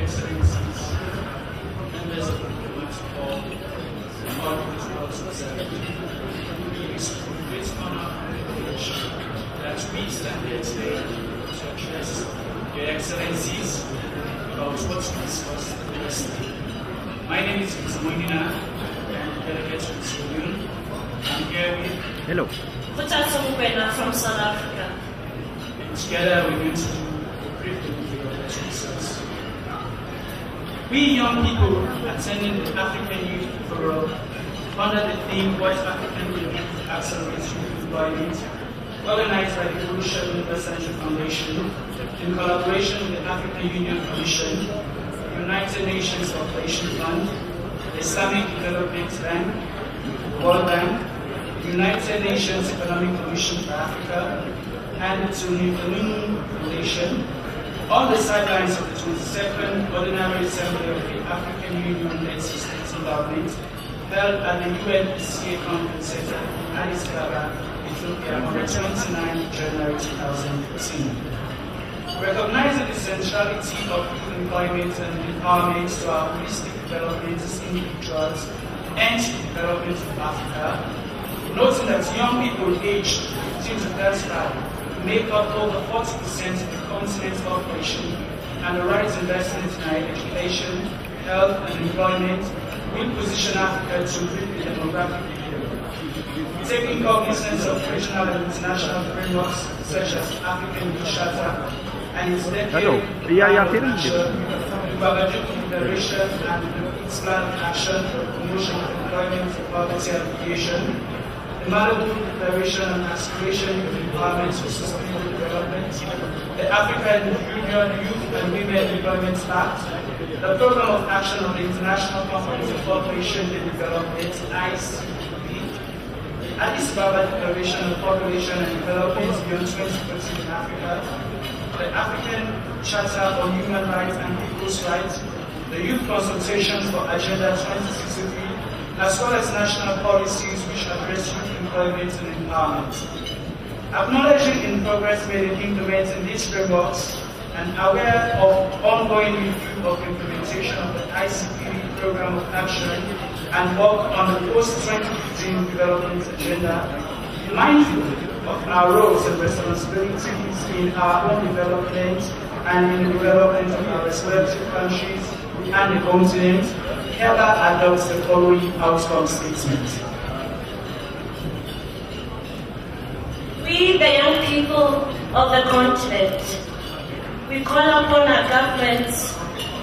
Excellencies, members of the Parliament, all individuals present. It is a great honor and privilege that we stand here today to address Your Excellencies about what we discussed previously. My name is Moinina, and Delegate to this union. I'm here with from South Africa. And together we're going to do a brief review of the results. We young people attending the African Youth Forum under the theme What African Youth Accelerates Youth Employment, organized by the Evolution Universal Foundation in collaboration with the African Union Commission, United Nations Population Fund, Islamic Development Bank, World Bank, United Nations Economic Commission for Africa, and the Moinina Foundation, on the sidelines of the 22nd Ordinary Assembly of the African Union-led Systems of Government, held at the UNPCA Conference Center in Addis Ababa, Ethiopia, on the 29th January 2014. Recognizing the centrality of youth employment and empowerment to our holistic development as individuals and to the development of Africa, noting that young people aged 15 to 35 make up over 40% of the continent's population, and the right investment in higher education, health, and employment will position Africa to reap the demographic yield. Taking cognizance of regional and international frameworks such as African Youth Charter and its decade the Ouagadougou Declaration and its plan of action for promotion of employment for poverty alleviation, the Malabo Declaration on Aspiration of Empowerment for Sustainable Development, the African Union Youth and Women Employment Act, the Program of Action of the International Conference of Population and Development, ICP, the Addis Ababa Declaration on Population and Development beyond 20% in Africa, the African Charter on Human Rights and People's Rights, the Youth Consultations for Agenda 2063, as well as national policies which address youth employment and empowerment. Acknowledging in progress made in implementing these frameworks and aware of ongoing review of implementation of the ICP Program of Action and work on the post-2015 development agenda, mindful of our roles and responsibilities in our own development and in the development of our respective countries and the continent, hereby adopts the following outcome statement. We, the young people of the continent, we call upon our governments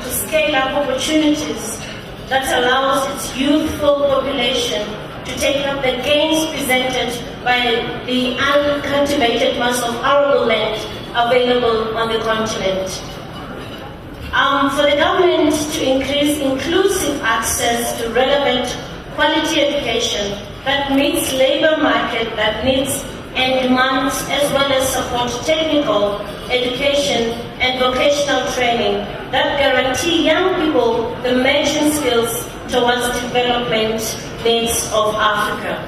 to scale up opportunities that allows its youthful population to take up the gains presented by the uncultivated mass of arable land available on the continent. For the government to increase inclusive access to relevant quality education that meets labor market that needs and demands, as well as support technical education and vocational training that guarantee young people the matching skills towards development needs of Africa.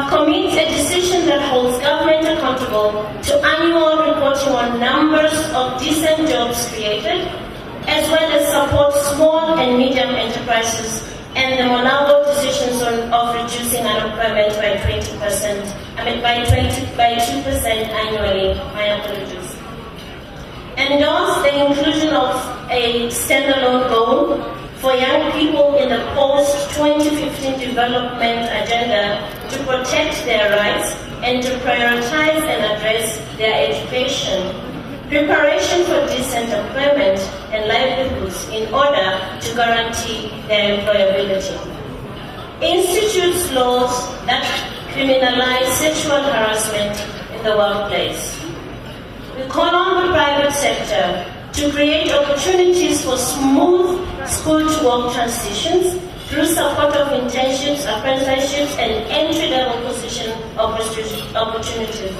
Commit a decision that holds government accountable to annual reporting on numbers of decent jobs created, as well as support small and medium enterprises and the Malabo decisions of reducing unemployment by 20%, by 2% annually. My apologies. Endorse the inclusion of a standalone goal for young people in the post-2015 development agenda to protect their rights and to prioritize and address their education, preparation for decent employment and livelihoods in order to guarantee their employability. Institutes laws that criminalize sexual harassment in the workplace. We call on the private sector to create opportunities for smooth school-to-work transitions through support of internships, apprenticeships, and entry-level position opportunities.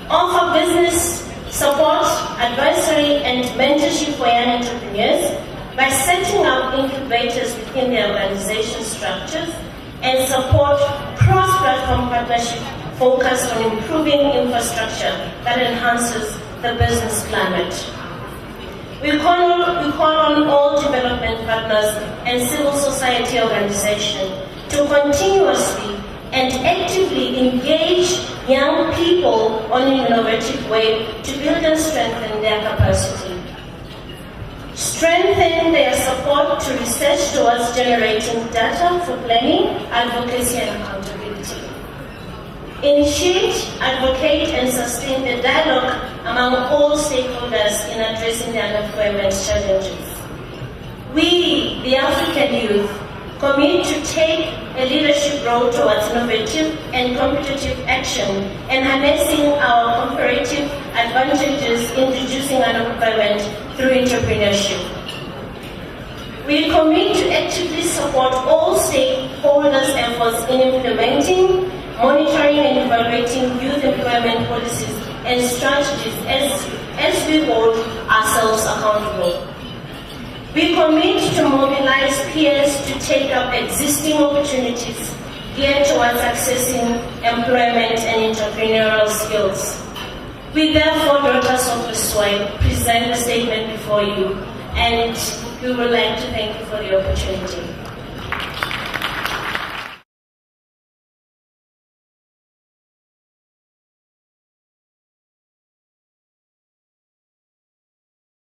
Offer business support, advisory, and mentorship for young entrepreneurs by setting up incubators within their organization structures and support cross-platform partnership focused on improving infrastructure that enhances the business climate. We call on all development partners and civil society organizations to continuously and actively engage young people on an innovative way to build and strengthen their capacity. Strengthen their support to research towards generating data for planning, advocacy, and accountability. Initiate, advocate, and sustain the dialogue among all stakeholders in addressing the unemployment challenges. We, the African youth, commit to take a leadership role towards innovative and competitive action and harnessing our comparative advantages in reducing unemployment through entrepreneurship. We commit to actively support all stakeholders' efforts in implementing, monitoring, and evaluating youth employment policies and strategies as we hold ourselves accountable. We commit to mobilize peers to take up existing opportunities geared towards accessing employment and entrepreneurial skills. We therefore, daughters of the soil, present the statement before you, and we would like to thank you for the opportunity.